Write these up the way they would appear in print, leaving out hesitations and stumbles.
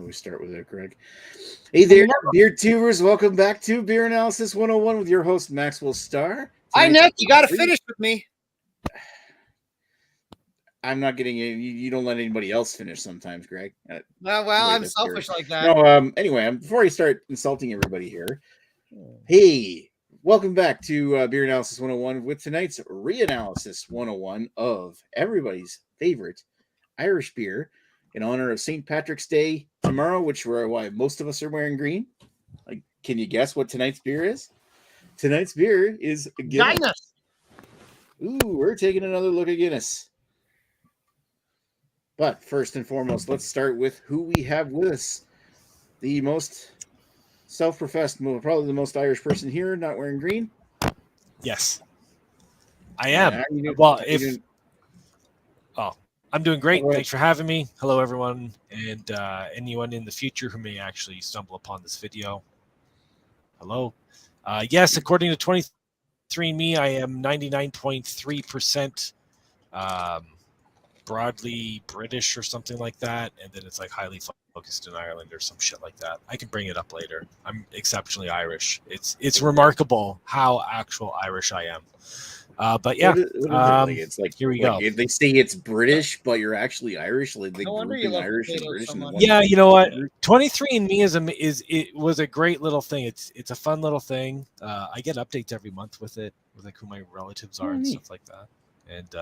We start with it, Greg. Hey there, beer tubers. Welcome back to Beer Analysis 101 with your host, Maxwell Starr. Hi, Nick. You got to finish with me. I'm not getting it. You don't let anybody else finish sometimes, Greg. Well, I'm selfish like that. No, anyway, before I start insulting everybody here, hey, welcome back to Beer Analysis 101 with tonight's reanalysis 101 of everybody's favorite Irish beer in honor of St. Patrick's Day tomorrow, why most of us are wearing green. Like, can you guess what tonight's beer is? Tonight's beer is Guinness. Ooh, we're taking another look at Guinness. But first and foremost, let's start with who we have with us. The most self-professed, probably the most Irish person here, not wearing green. Yes, I am. Well, I'm doing great. Thanks for having me. Hello, everyone, and anyone in the future who may actually stumble upon this video. Hello. Yes, according to 23andMe, I am 99.3% broadly British or something like that, and then it's like highly focused in Ireland or some shit like that. I can bring it up later. I'm exceptionally Irish. It's remarkable how actual Irish I am. But yeah, it's like here we go. They say it's British, but you're actually Irish. Like they group in Irish and British. Yeah, you know what? 23andMe was a great little thing. It's a fun little thing. I get updates every month with it, with like who my relatives are and stuff like that. And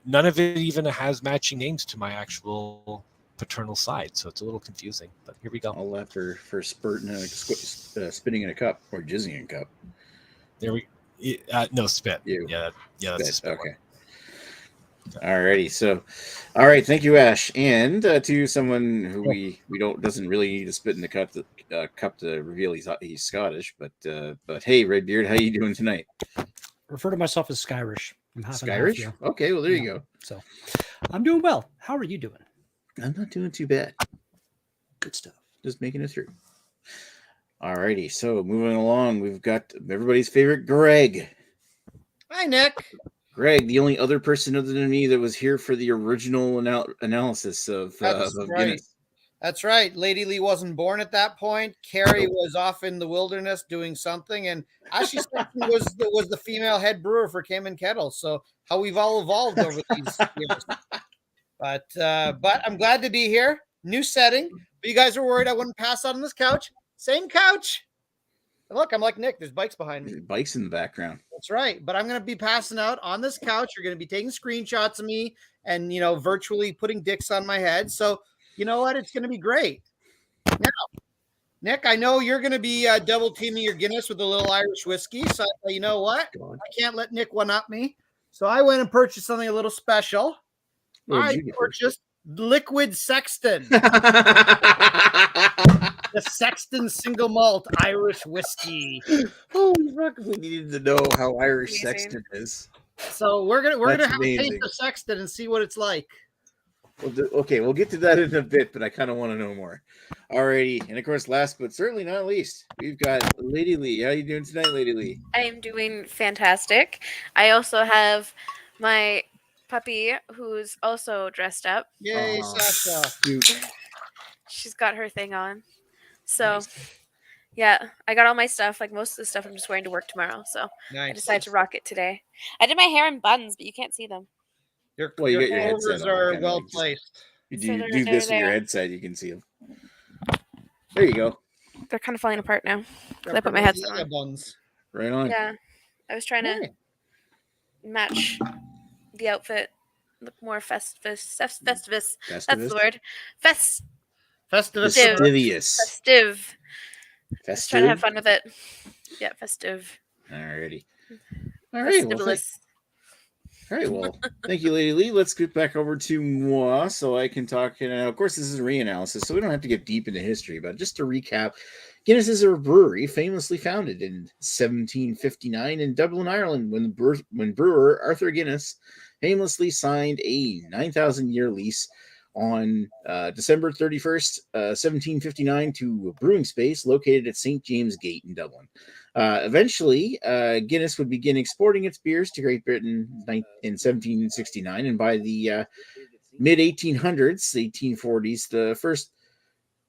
none of it even has matching names to my actual paternal side, so it's a little confusing. But here we go. All that for spitting in a cup or jizzing in a cup. There we. No spit. Yeah, that's a spit. Okay. Alrighty. So, all right. Thank you, Ash, and to someone who we doesn't really need to spit in the cup to reveal he's Scottish. But hey, Redbeard, how you doing tonight? Refer to myself as Skyrish. I'm half Skyrish. And half, okay, well there you go. So, I'm doing well. How are you doing? I'm not doing too bad. Good stuff. Just making it through. Alrighty, so moving along, we've got everybody's favorite Greg. Hi, Nick. Greg, the only other person other than me that was here for the original analysis of Guinness. That's right. Lady Lee wasn't born at that point. Carrie was off in the wilderness doing something, and Ashley Sexton was the female head brewer for Cayman Kettle. So how we've all evolved over these years. But I'm glad to be here. New setting. But you guys were worried I wouldn't pass out on this couch. Same couch. And look, I'm like Nick. There's bikes behind me. There's bikes in the background. That's right. But I'm going to be passing out on this couch. You're going to be taking screenshots of me and, virtually putting dicks on my head. So, you know what? It's going to be great. Now, Nick, I know you're going to be double teaming your Guinness with a little Irish whiskey. So, you know what? I can't let Nick one-up me. So I went and purchased something a little special. I purchased Liquid Sexton. The Sexton single malt Irish whiskey. Holy fuck! We needed to know how Irish Sexton is. So we're gonna have a taste of Sexton and see what it's like. Okay, we'll get to that in a bit, but I kind of want to know more. Alrighty, and of course, last but certainly not least, we've got Lady Lee. How you doing tonight, Lady Lee? I am doing fantastic. I also have my puppy who's also dressed up. Yay, Sasha! She's got her thing on. So, yeah, I got all my stuff. Like most of the stuff I'm just wearing to work tomorrow. So I decided to rock it today. I did my hair in buns, but you can't see them. Your clovers are well placed. You do this with your headset, you can see them. There you go. They're kind of falling apart now because I put my headset on. Buns. Right on. Yeah, I was trying to match the outfit, look more festivus. That's the word. Festive. Just trying to have fun with it. Yeah, festive. Alrighty. All right. Well, thank you, Lady Lee. Let's get back over to moi so I can talk. And of course, this is a reanalysis, so we don't have to get deep into history. But just to recap, Guinness is a brewery famously founded in 1759 in Dublin, Ireland, when brewer Arthur Guinness famously signed a 9,000-year lease on December 31st, 1759 to a brewing space located at St. James Gate in Dublin. Eventually, Guinness would begin exporting its beers to Great Britain in 1769, and by the mid-1800s, 1840s, the first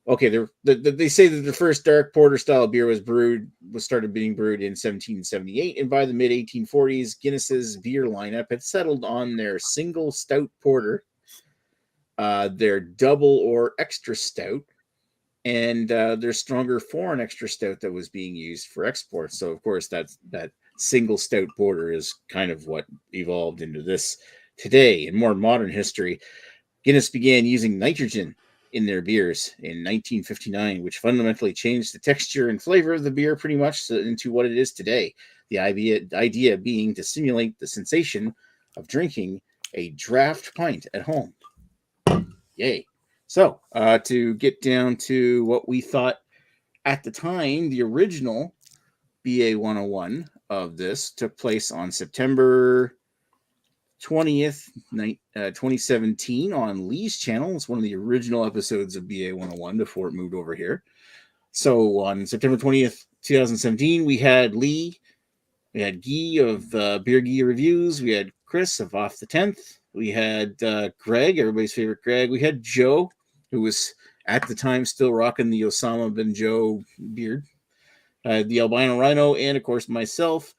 Okay, they say that the first dark porter style beer was started being brewed in 1778, and by the mid 1840s, Guinness's beer lineup had settled on their single stout porter, their double or extra stout, and their stronger foreign extra stout that was being used for export. So, of course, that single stout porter is kind of what evolved into this today. In more modern history, Guinness began using nitrogen in their beers in 1959, which fundamentally changed the texture and flavor of the beer pretty much into what it is today. The idea being to simulate the sensation of drinking a draft pint at home. Yay. So, to get down to what we thought at the time, the original BA 101 of this took place on September 20th, 2017 on Lee's channel. It's one of the original episodes of BA 101 before it moved over here. So on September 20th, 2017, we had Lee, we had Guy of Beer Guy Reviews, we had Chris of Off the 10th, we had Greg, everybody's favorite Greg, we had Joe, who was at the time still rocking the Osama bin Joe beard, the Albino Rhino, and of course myself.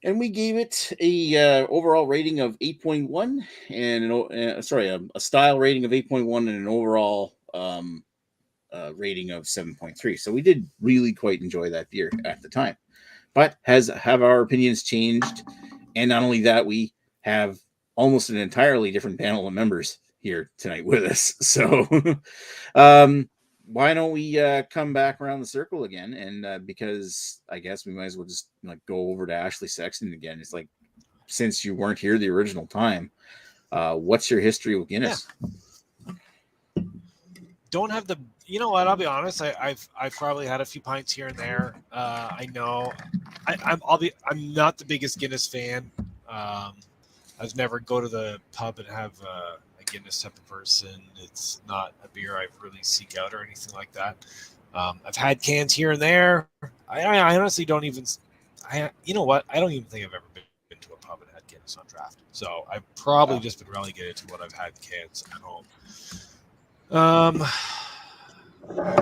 And we gave it a overall rating of 8.1 and a style rating of 8.1 and an overall rating of 7.3. So we did really quite enjoy that beer at the time. But have our opinions changed? And not only that, we have almost an entirely different panel of members here tonight with us. So why don't we come back around the circle again? And because I guess we might as well just go over to Ashley Sexton again. It's like, since you weren't here the original time, what's your history with Guinness? Yeah. Don't have the, you know what? I'll be honest. I've probably had a few pints here and there. I know. I'm not the biggest Guinness fan. I've never go to the pub and have a Guinness type of person. It's not a beer I really seek out or anything like that. I've had cans here and there. I honestly don't even. You know what? I don't even think I've ever been to a pub and had Guinness on draft. So I've probably just been relegated to what I've had cans at home.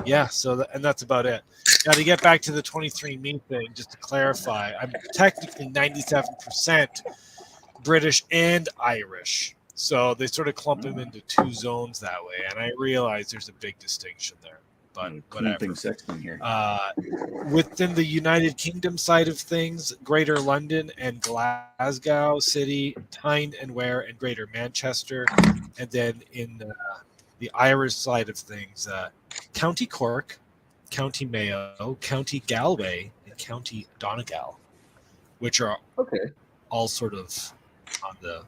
Yeah. So and that's about it. Now to get back to the 23andMe thing, just to clarify, I'm technically 97% British and Irish. So they sort of clump them into two zones that way, and I realize there's a big distinction there. But whatever. Sexton here. Within the United Kingdom side of things, Greater London and Glasgow City, Tyne and Ware, and Greater Manchester, and then in the Irish side of things, County Cork, County Mayo, County Galway, and County Donegal, which are all sort of on the.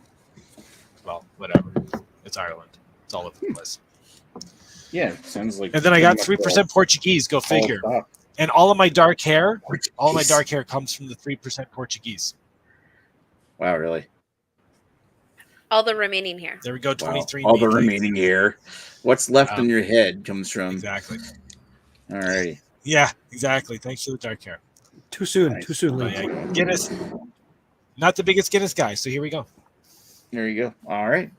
Well, whatever. It's Ireland. It's all over the place. Yeah, sounds like. And then I got 3% Portuguese. Go figure. And all of my dark hair, comes from the 3% Portuguese. Wow, really? All the remaining hair. There we go. 23. All the remaining hair. What's left in your head comes from. Exactly. All righty. Yeah, exactly. Thanks for the dark hair. Too soon. Nice. Too soon. Guinness. Not the biggest Guinness guy. So here we go. There you go. All right.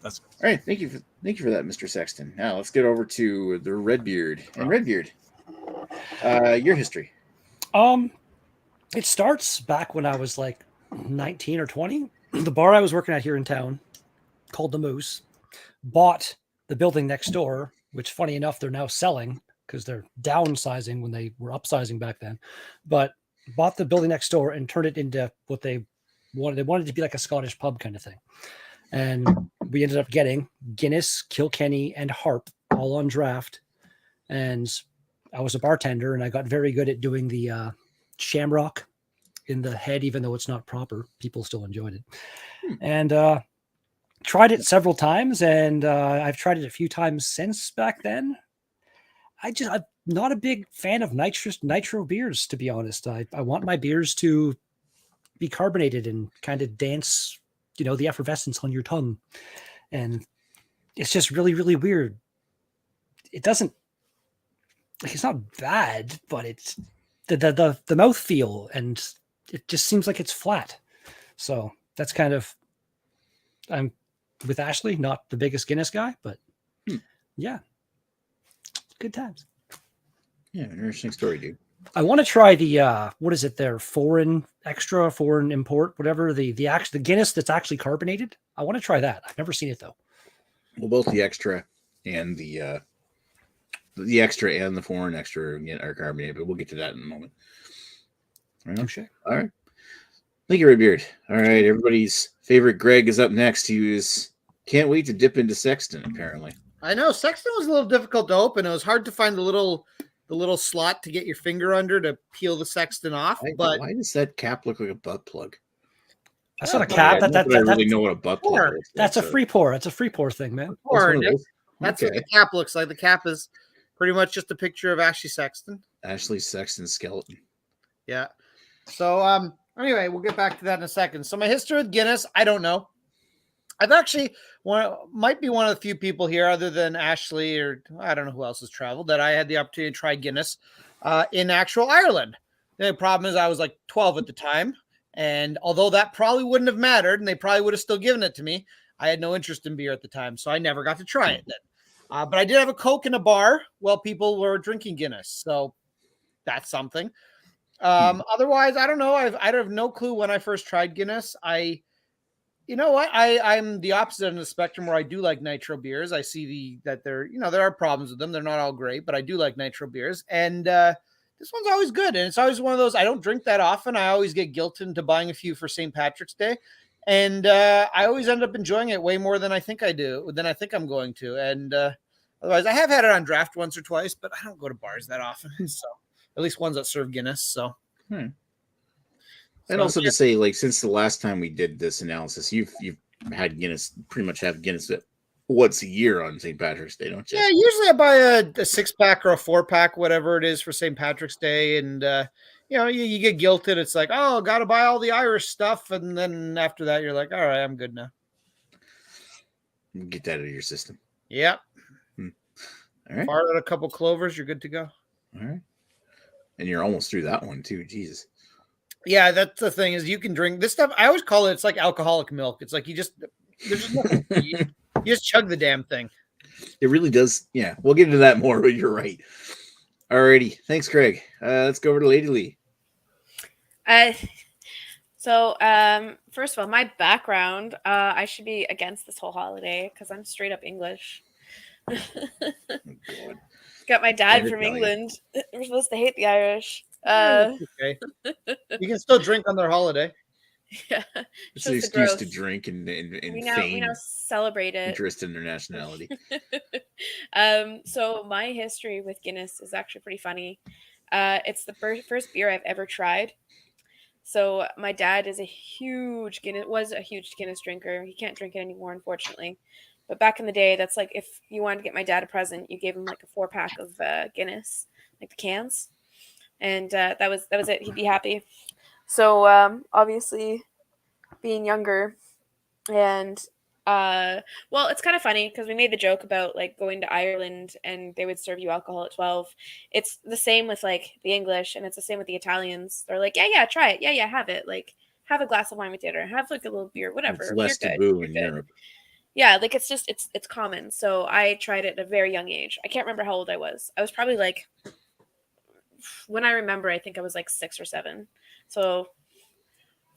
All right. Thank you for that, Mr. Sexton. Now let's get over to the Redbeard. And Redbeard, your history. It starts back when I was like 19 or 20. The bar I was working at here in town, called the Moose, bought the building next door, which, funny enough, they're now selling because they're downsizing when they were upsizing back then. But bought the building next door and turned it into what they wanted. They wanted it to be like a Scottish pub kind of thing. And we ended up getting Guinness, Kilkenny, and Harp all on draft. And I was a bartender, and I got very good at doing the shamrock in the head, even though it's not proper. People still enjoyed it. And tried it several times, and I've tried it a few times since back then. I'm not a big fan of nitro beers, to be honest. I want my beers to be carbonated and kind of dance, the effervescence on your tongue. And it's just really, really weird. It's not bad, but it's the mouthfeel, and it just seems like it's flat. So that's kind of, I'm with Ashley, not the biggest Guinness guy, but yeah. Good times. Yeah, interesting story, dude. I want to try the what is it there? Foreign import, whatever the Guinness that's actually carbonated. I want to try that. I've never seen it though. Well, both the extra and the extra and the foreign extra are carbonated, but we'll get to that in a moment. All right. Thank you, Redbeard. All right, everybody's favorite Greg is up next. He can't wait to dip into Sexton, apparently. I know Sexton was a little difficult to open. It was hard to find the little slot to get your finger under to peel the Sexton off. But why does that cap look like a butt plug? That's not a cap. I really know what a butt plug is. That's a free pour. That's a free pour thing, man. That's what the cap looks like. The cap is pretty much just a picture of Ashley Sexton. Ashley Sexton's skeleton. Yeah. So anyway, we'll get back to that in a second. So my history with Guinness, I don't know. I've actually might be one of the few people here, other than Ashley, or I don't know who else has traveled, that I had the opportunity to try Guinness in actual Ireland. The problem is I was like 12 at the time, and although that probably wouldn't have mattered, and they probably would have still given it to me, I had no interest in beer at the time, so I never got to try it then. But I did have a Coke in a bar while people were drinking Guinness, so that's something. Otherwise, I don't know. I have no clue when I first tried Guinness. You know what? I'm the opposite end of the spectrum where I do like nitro beers. I see that there are problems with them. They're not all great, but I do like nitro beers. And this one's always good. And it's always one of those, I don't drink that often. I always get guilted into buying a few for St. Patrick's Day. And I always end up enjoying it way more than I think I do, than I think I'm going to. And otherwise, I have had it on draft once or twice, but I don't go to bars that often. So at least ones that serve Guinness. So. And also to say, like, since the last time we did this analysis, you've had Guinness, pretty much have Guinness once a year on St. Patrick's Day, don't you? Yeah, usually I buy a 6-pack or a 4-pack, whatever it is, for St. Patrick's Day, and you get guilted. It's like, oh, got to buy all the Irish stuff, and then after that, you're like, all right, I'm good now. Get that out of your system. Yeah. All right. Fire out a couple clovers, you're good to go. All right. And you're almost through that one too. Jesus. Yeah, that's the thing, is you can drink this stuff. I always call it's like alcoholic milk. It's like there's just nothing. You just chug the damn thing. It really does. Yeah, we'll get into that more, but you're right. Alrighty. Thanks, Craig. Let's go over to Lady Lee. So first of all, my background, I should be against this whole holiday because I'm straight up English. Oh, God. Got my dad from England. We're supposed to hate the Irish. Okay. You can still drink on their holiday. Yeah, it's an excuse to drink and we now celebrate it. Interest in their nationality. So my history with Guinness is actually pretty funny. It's the first beer I've ever tried. So my dad is a huge Guinness drinker. He can't drink it anymore, unfortunately. But back in the day, that's like if you wanted to get my dad a present, you gave him like a 4-pack of Guinness, like the cans, and that was it. He'd be happy. So obviously, being younger, and well, it's kind of funny because we made the joke about like going to Ireland and they would serve you alcohol at 12. It's the same with like the English, and it's the same with the Italians. They're like, yeah, try it, yeah, have it, like have a glass of wine with dinner, have like a little beer, whatever. It's less taboo in Europe. Yeah, like it's just it's common. So I tried it at a very young age. I can't remember how old I was. I was probably like, when I remember, I think I was like 6 or 7. So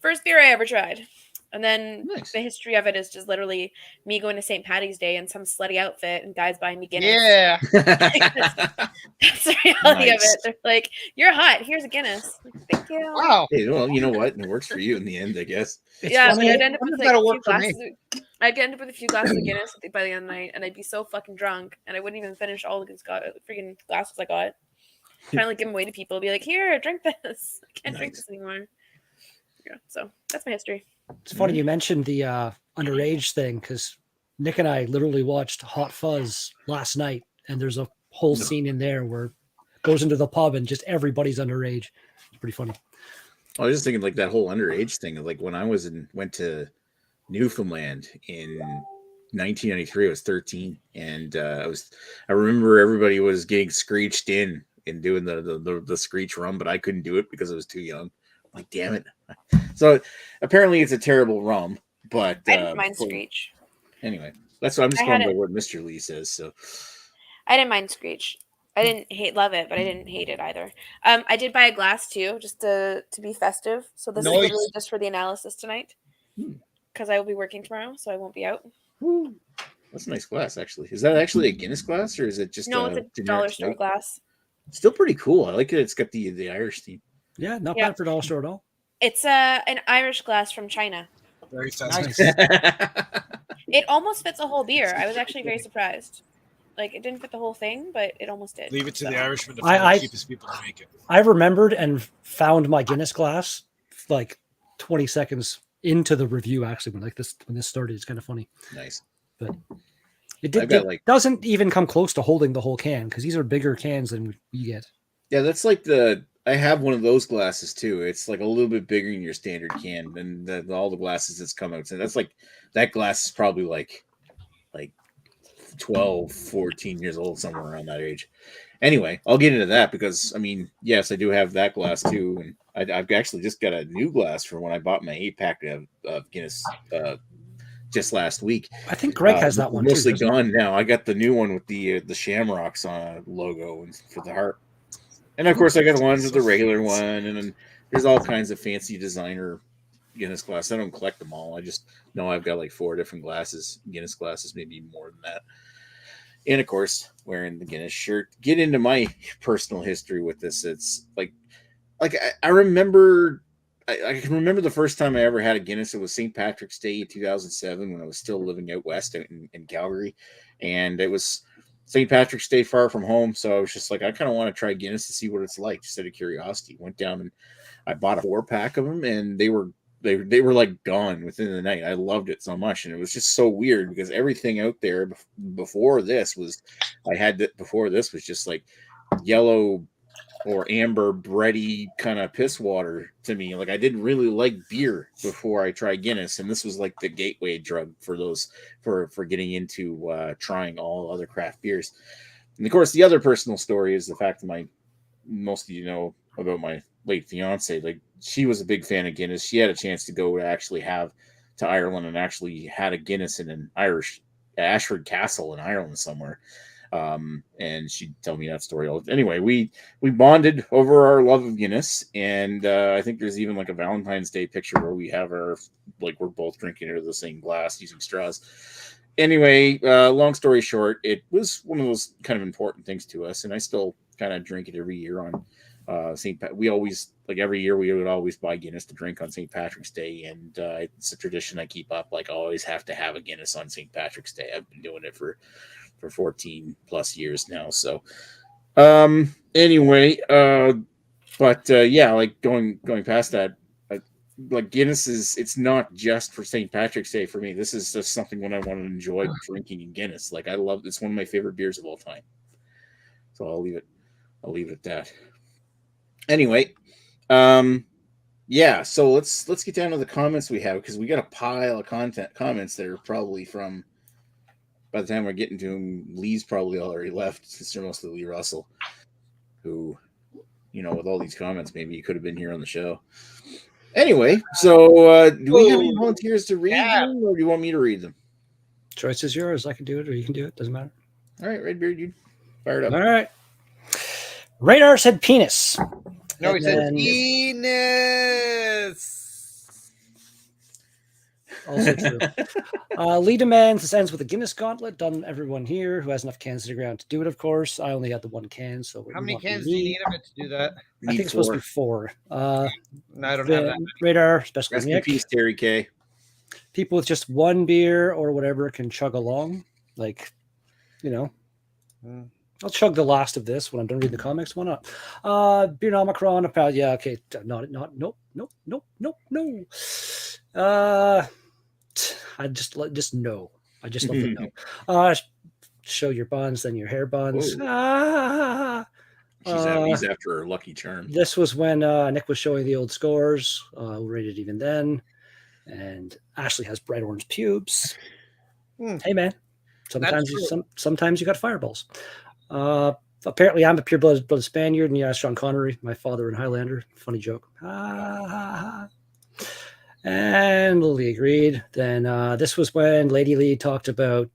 first beer I ever tried. And then The history of it is just literally me going to St. Patty's Day in some slutty outfit and guys buying me Guinness. Yeah. That's the reality of it. They're like, you're hot. Here's a Guinness. Like, thank you. Wow. Hey, well, you know what? It works for you in the end, I guess. Yeah, I'd end up with like a few glasses. I'd end up with a few glasses of Guinness by the end of the night, and I'd be so fucking drunk, and I wouldn't even finish all the freaking glasses I got. Trying to like give them away to people, be like, here, drink this. I can't drink this anymore. Yeah, so that's my history. It's funny you mentioned the underage thing, because Nick and I literally watched Hot Fuzz last night, and there's a whole scene in there where it goes into the pub and just everybody's underage. It's pretty funny. I was just thinking like that whole underage thing. Like when I went to Newfoundland in 1993, I was 13, and I remember everybody was getting screeched in and doing the screech rum, but I couldn't do it because I was too young. I'm like, damn it. So apparently it's a terrible rum, but I didn't mind screech. Anyway, that's what I'm just going by what Mr. Lee says. So I didn't mind screech. I didn't love it, but I didn't hate it either. I did buy a glass too, just to be festive. So this is literally just for the analysis tonight, because I will be working tomorrow, so I won't be out. Woo. That's a nice glass, actually. Is that actually a Guinness glass, or is it just no? It's a dollar store glass. Still pretty cool. I like it. It's got the Irish theme. Yeah, not bad for dollar store at all. It's an Irish glass from China. Very nice. It almost fits a whole beer. I was actually very surprised. Like, it didn't fit the whole thing, but it almost did. Leave it to the Irishman to find the cheapest people to make it. I remembered and found my Guinness glass like 20 seconds into the review, actually, when this started. It's kind of funny. Nice. But it doesn't even come close to holding the whole can, because these are bigger cans than we get. Yeah, that's like I have one of those glasses too. It's like a little bit bigger than your standard can than all the glasses that's come out. So that's like, that glass is probably like 12, 14 years old, somewhere around that age. Anyway, I'll get into that because, I mean, yes, I do have that glass too. And I've actually just got a new glass for when I bought my 8-pack of Guinness just last week. I think Greg has that one mostly too. Mostly gone now. I got the new one with the shamrocks on a logo and for the heart. And of course, I got the ones with the regular one. And then there's all kinds of fancy designer Guinness glass. I don't collect them all. I just know I've got like 4 different glasses, Guinness glasses, maybe more than that. And of course, wearing the Guinness shirt. Get into my personal history with this. It's like I remember, I can remember the first time I ever had a Guinness. It was St. Patrick's Day in 2007 when I was still living out west in Calgary, and it was St. Patrick's Day far from home. So I was just like, I kind of want to try Guinness to see what it's like, just out of curiosity. Went down and I bought a 4-pack of them, and they were like gone within the night. I loved it so much, and it was just so weird because everything out there before this was just like yellow or amber bready kind of piss water to me. Like, I didn't really like beer before I tried Guinness, and this was like the gateway drug for those for getting into trying all other craft beers. And of course, the other personal story is the fact that most of you know about my late fiance. Like, she was a big fan of Guinness. She had a chance to go to Ireland and actually had a Guinness in an Irish Ashford Castle in Ireland somewhere. And she'd tell me that story. Anyway, we bonded over our love of Guinness, and I think there's even like a Valentine's Day picture where we have we're both drinking out of the same glass using straws. Anyway, long story short, it was one of those kind of important things to us, and I still kind of drink it every year on we always, like, every year we would always buy Guinness to drink on St. Patrick's Day, and it's a tradition I keep up. Like, I always have to have a Guinness on St. Patrick's Day. I've been doing it for 14 plus years now. So anyway, yeah, like going past that, like, Guinness it's not just for St. Patrick's Day for me. This is just something when I want to enjoy drinking in Guinness. Like, it's one of my favorite beers of all time. So I'll leave it at that. Anyway, yeah, so let's get down to the comments we have, because we got a pile of comments that are probably from, by the time we're getting to them, Lee's probably already left. It's mostly Lee Russell, who, you know, with all these comments, maybe he could have been here on the show. Anyway, so do we have any volunteers to read them, or do you want me to read them? Choice is yours. I can do it, or you can do it. Doesn't matter. All right, Redbeard, you fire it up. All right. Radar said penis. No, he said penis. Also true. Lee demands this ends with a Guinness gauntlet. Done everyone here who has enough cans to the ground to do it, of course. I only had the 1 can, so how many cans do you need of it to do that? I think it's supposed to be 4. No, I don't have that. Radar, especially Rest in peace, Terry K. People with just 1 beer or whatever can chug along. Like, you know. I'll chug the last of this when I'm done reading the comics. Why not? Beer Omicron about, yeah, okay. Nope. I just no. I just love the no. Show your buns, then your hair buns. He's after her Lucky Charm. This was when Nick was showing the old scores. Rated even then. And Ashley has bright orange pubes. Hey, man. Sometimes you got fireballs. Apparently I'm a pure-blooded Spaniard, and yeah, Sean Connery, my father in Highlander. Funny joke. And Lily agreed. Then this was when Lady Lee talked about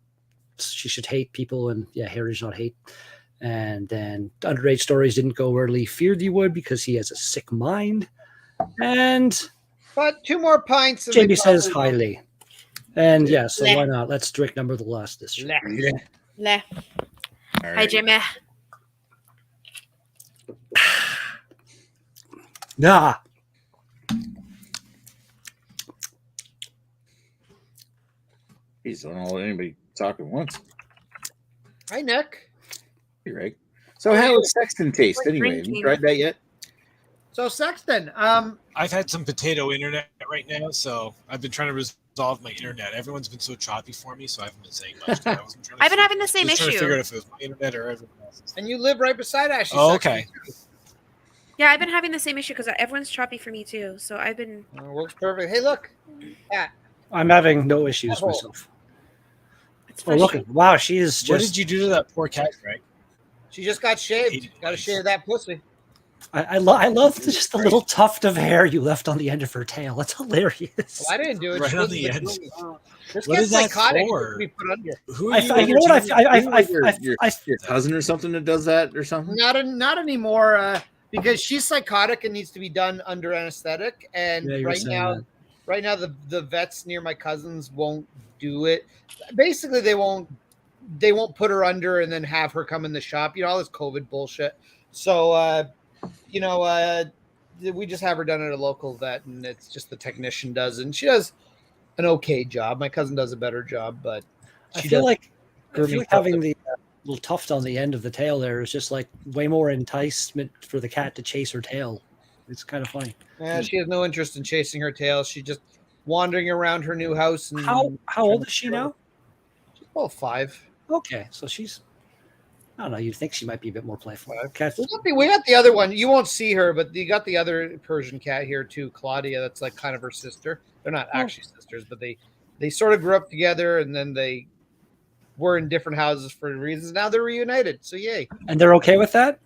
she should hate people, and yeah, heritage, not hate. And then underage stories didn't go where Lee feared they would because he has a sick mind. And But 2 more pints. Jamie says hi, Lee. And Yeah. so why not? Let's drink number the last this year. Le. All Hi, right. Jimmy. Nah. Jeez, I don't know anybody talking once. Hi, Nick. You're right. So how does Sexton taste Like anyway? Have you drinking. tried that yet? So Sexton, I've had some potato internet right now, so I've been trying to resolve my internet. Everyone's been so choppy for me, so I haven't been saying much. I wasn't trying to I've been having the same just trying to figure out issue. if it was my internet or everyone else's. and you live right beside Ashley. Oh, Sexton. okay. Yeah, I've been having the same issue because everyone's choppy for me too. So I've been. Works perfect. Hey, look. I'm having no issues Oh. myself. It's Oh, look. frustrating. Wow, she is What just. did you do to that poor cat, Greg? She just got shaved. Got to shave that pussy. I love just the little tuft of hair you left on the end of her tail. That's hilarious. Well, I didn't do it. Right She on wasn't the end. doing it. This What gets is that psychotic. for? To be put under. Who I, are you? I, you know what? Your cousin or something that does that or something? Not anymore. Because she's psychotic and needs to be done under anesthetic. And Yeah, you were right saying now, the vets near my cousins won't do it. Basically, they won't put her under and then have her come in the shop. You know, all this COVID bullshit. So, we just have her done at a local vet, and it's just the technician does, and she does an okay job. My cousin does a better job, but I she feel does like grooming having the little tuft on the end of the tail there is just like way more enticement for the cat to chase her tail. It's kind of funny. Yeah, she has no interest in chasing her tail. She's just wandering around her new house. And How old is she now? She's about 5. Okay, so she's. I don't know. You'd think she might be a bit more playful. Cats. We got the other one. You won't see her, but you got the other Persian cat here too, Claudia. That's like kind of her sister. They're not actually sisters, but they sort of grew up together, and then they were in different houses for reasons. Now they're reunited. So yay! And they're okay with that?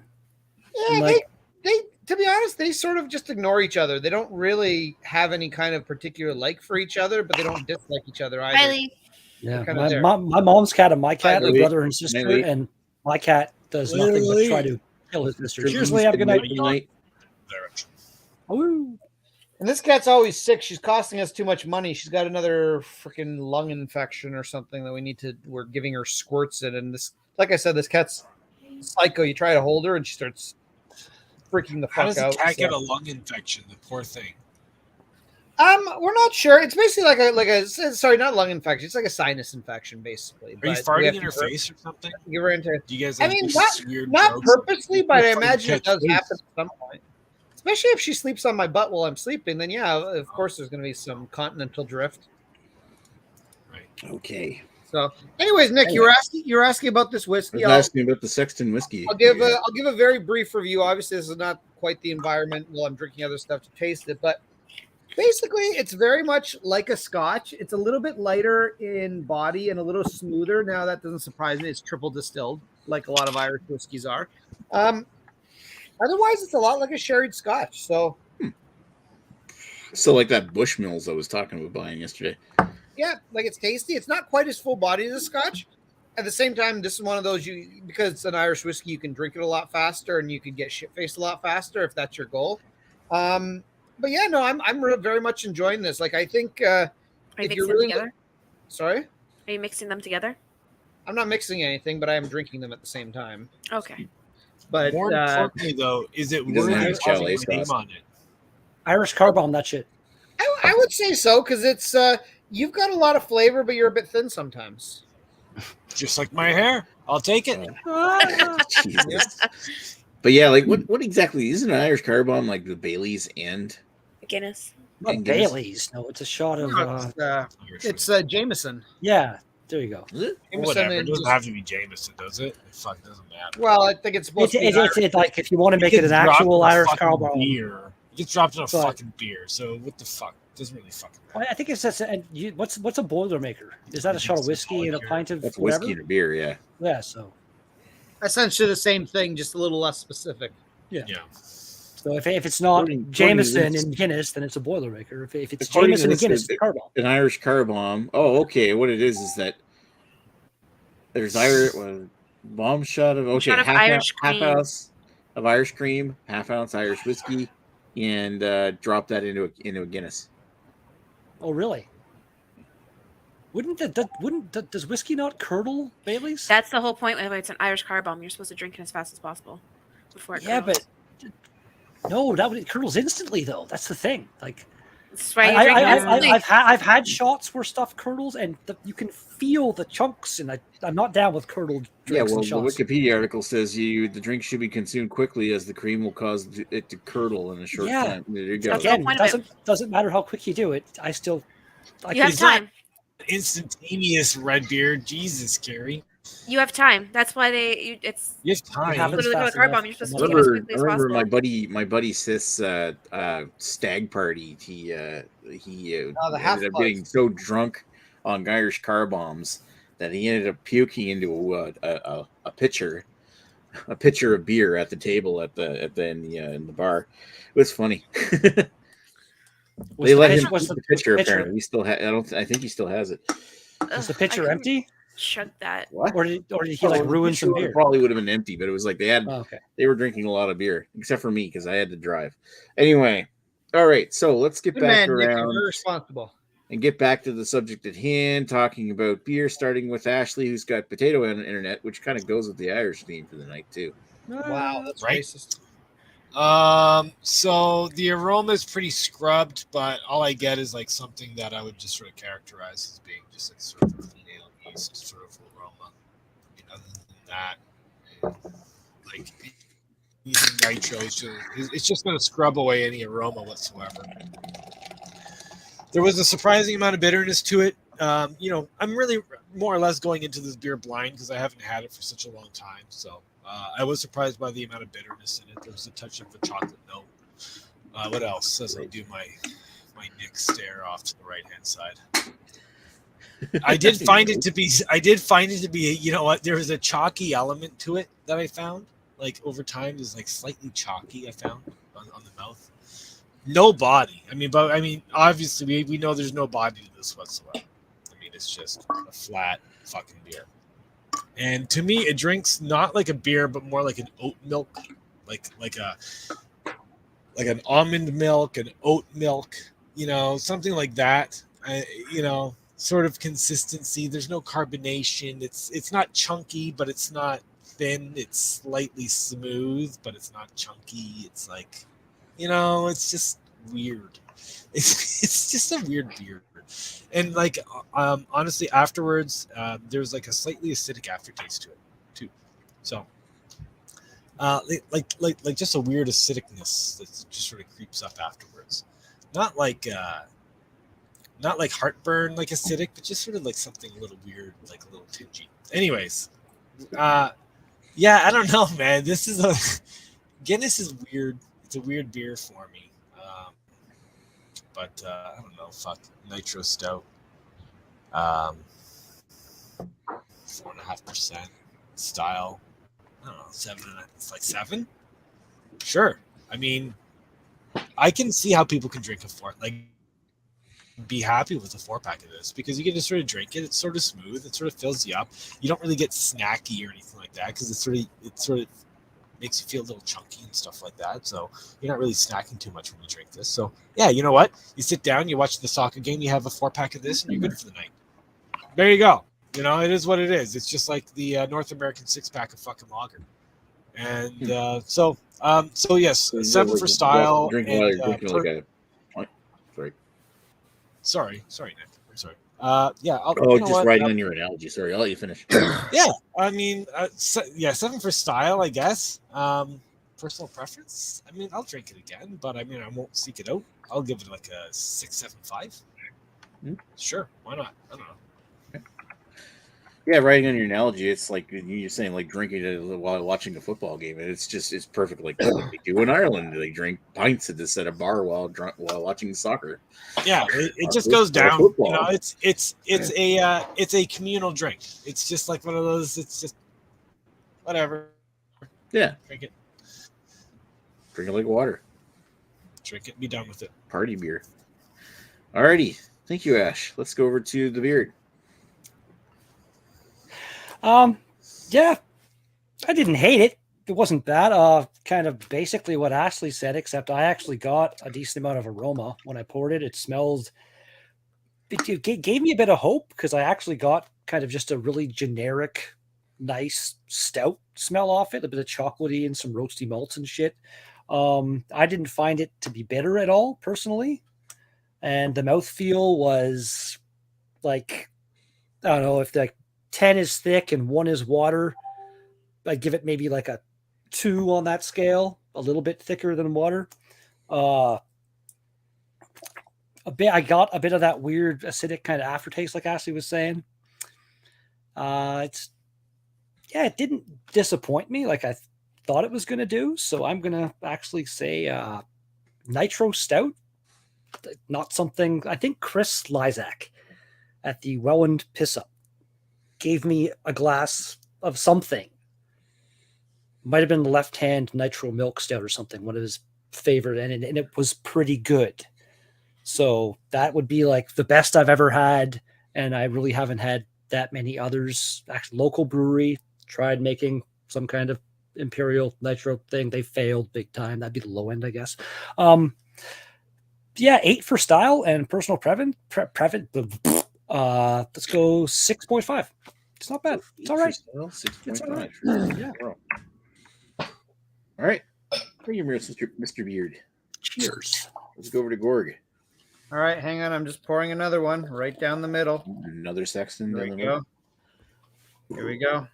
Yeah, Like- they to be honest, they sort of just ignore each other. They don't really have any kind of particular like for each other, but they don't dislike each other either. Riley. Yeah. kinda My, there. my mom's cat and my cat are Lee. brother and sister, Lee. and my cat does nothing but Lee. try to kill his sister. Good Cheers, Lee. Have a good night. night. Direction. Ooh. And this cat's always sick. She's costing us too much money. She's got another freaking lung infection or something that we're giving her squirts in. And this, like I said, this cat's psycho. You try to hold her and she starts freaking the How fuck does a out. cat so- get a lung infection? The poor thing. We're not sure. It's basically like a sorry, not lung infection. It's like a sinus infection, basically. Are you But we have farting to in her give her- face or something? Give her into. Do you guys? I Like, mean, do not these weird not drugs? purposely, but I Fucking imagine it catch does happen fleas. at some point. Especially if she sleeps on my butt while I'm sleeping, then yeah, of course there's going to be some continental drift. Okay. So, anyways, Nick, you were asking about this I whiskey. was asking about the Sexton whiskey. I'll give a very brief review. Obviously, this is not quite the environment while I'm drinking other stuff to taste it, but basically, it's very much like a Scotch. It's a little bit lighter in body and a little smoother. Now, that doesn't surprise me. It's triple distilled, like a lot of Irish whiskeys are. Otherwise, it's a lot like a sherried Scotch. So, So like that Bushmills I was talking about buying yesterday. yeah, like it's tasty. It's not quite as full bodied as a Scotch. At the same time, this is one of those because it's an Irish whiskey, you can drink it a lot faster and you can get shit faced a lot faster if that's your goal. But yeah, no, I'm very much enjoying this. Like I think Are you if mixing you're them really together? sorry, Are you mixing them together? I'm not mixing anything, but I am drinking them at the same time. Okay. But More importantly, though, is it He doesn't worth have having Chalet my name sauce. on it? Irish car bomb, that shit. I would say so because it's you've got a lot of flavor, but you're a bit thin sometimes. Just like my hair. I'll take it. Jesus. But yeah, like what exactly isn't an Irish car bomb like the Bailey's and Guinness. Not And Guinness. Bailey's. No, it's a shot of. It's Jameson. Yeah, there you go. Is it? Jameson Whatever. It and doesn't just- have to be Jameson, does it? It fucking doesn't matter. well, I think it's supposed to be. It's like if you want to make it gets an dropped actual in a Irish fucking car bomb. beer. It gets dropped in a But- fucking beer. So what the fuck? It doesn't really fucking matter. I think it's just. And what's a Boilermaker? Is that a shot of whiskey and a pint of That's whatever? whiskey and a beer, yeah. Yeah. So essentially the same thing, just a little less specific. Yeah. So if it's not According to Jameson this- and Guinness, then it's a Boilermaker. If it's According to Jameson and this, Guinness, it- it's a car bomb. An Irish car bomb. Oh, okay. What it is that there's Irish. Well, Bomb shot of Shot of Irish half cream. ounce of Irish cream, half ounce Irish whiskey, and drop that into a Guinness. Oh, really? Does whiskey not curdle, Bailey's? That's the whole point. It's an Irish car bomb. You're supposed to drink it as fast as possible before it curdles. But no, it curdles instantly though. That's the thing. Like, that's why you drink it instantly. I've had shots where stuff curdles and you can feel the chunks, and I'm not down with curdled drinks and shots. The Wikipedia article says the drink should be consumed quickly as the cream will cause it to curdle in a short time. There you go. Again, doesn't matter how quick you do it. You have time. Instantaneous red beer, Jesus, Carrie. You have time. That's why you have time. Literally called a car bomb. You're supposed to take it as quickly as possible. possible. my buddy Sith's stag party. He ended up getting so drunk on Irish car bombs that he ended up puking into a pitcher of beer at the table in the bar. It was funny. They let him keep the pitcher. Apparently, he still I think he still has it. Was the pitcher empty? Chug that. What? Or did he ruin some beer? It probably would have been empty, but it was like they were drinking a lot of beer, except for me because I had to drive. Anyway, all right. So let's get back around. You're responsible. And get back to the subject at hand, talking about beer, starting with Ashley, who's got potato on the internet, which kind of goes with the Irish theme for the night too. Wow, that's racist. So the aroma is pretty scrubbed, but all I get is like something that I would just sort of characterize as being just like sort of a ale yeast sort of aroma. I mean, other than that, like using nitro, it's just going to scrub away any aroma whatsoever. There was a surprising amount of bitterness to it. I'm really more or less going into this beer blind because I haven't had it for such a long time. So I was surprised by the amount of bitterness in it. There was a touch of a chocolate note. What else? As I do my Nick stare off to the right hand side. I did find it to be. You know what? There was a chalky element to it that I found. Like over time, is like slightly chalky. I found on the mouth. No body. I mean, obviously we know there's no body to this whatsoever. I mean, it's just a flat fucking beer. And to me, it drinks not like a beer, but more like an oat milk, like an almond milk, an oat milk, something like that. Sort of consistency. There's no carbonation. It's not chunky, but it's not thin. It's slightly smooth, but it's not chunky. It's like, it's just weird. It's just a weird beer. And like, honestly, afterwards, there's like a slightly acidic aftertaste to it too. So, like just a weird acidicness that just sort of creeps up afterwards. Not like heartburn, like acidic, but just sort of like something a little weird, like a little tingy. Anyways, I don't know, man. Guinness is weird. It's a weird beer for me. But I don't know. Fuck nitro stout. 4.5% style. I don't know. 7. It's like 7. Sure. I mean, I can see how people can drink a 4. Like, be happy with a 4-pack of this because you can just sort of drink it. It's sort of smooth. It sort of fills you up. You don't really get snacky or anything like that because it sort of makes you feel a little chunky and stuff like that. So you're not really snacking too much when you drink this. So yeah, you know what? You sit down, you watch the soccer game, you have a 4-pack of this, and you're good for the night. There you go. It is what it is. It's just like the North American 6-pack of fucking lager. And so yes, 7 for style. Sorry, Nick. I'm sorry. Just writing on your analogy. Sorry, I'll let you finish. Yeah, I mean, 7 for style, I guess. Personal preference. I mean, I'll drink it again, but I mean, I won't seek it out. I'll give it like a 6.75. Sure, why not? I don't know. Yeah, writing on your analogy, it's like you're saying, like drinking it while watching a football game. It's perfect, like what they do in Ireland. They drink pints at a bar while watching soccer. Yeah, it just goes down. It's a communal drink. It's just like one of those. It's just whatever. Yeah, drink it. Drink it like water. Drink it. Be done with it. Party beer. Alrighty, thank you, Ash. Let's go over to the beard. Yeah, I didn't hate it. It wasn't bad. Kind of basically what Ashley said, except I actually got a decent amount of aroma when I poured it. It smelled. It gave me a bit of hope because I actually got kind of just a really generic, nice stout smell off it. A bit of chocolatey and some roasty malts and shit. I didn't find it to be bitter at all, personally. And the mouthfeel was like, I don't know, if like 10 is thick and 1 is water, I'd give it maybe like a 2 on that scale, a little bit thicker than water. I got a bit of that weird acidic kind of aftertaste, like Ashley was saying. It didn't disappoint me like I thought it was going to do. So I'm going to actually say Nitro Stout. Not something, I think Chris Lysak at the Welland Piss Up gave me a glass of something. Might have been the Left Hand Nitro Milk Stout or something, one of his favorite, and it was pretty good. So that would be like the best I've ever had, and I really haven't had that many others. Actually, local brewery tried making some kind of Imperial Nitro thing. They failed big time. That'd be the low end, I guess. 8 for style and personal preference. Let's go 6.5. It's not bad. It's all right. 6.5. Yeah. All right. Thank you, Mr. Beard. Cheers. Let's go over to Gorg. All right, hang on. I'm just pouring another one right down the middle. Another Sexton. There we go. Here we go.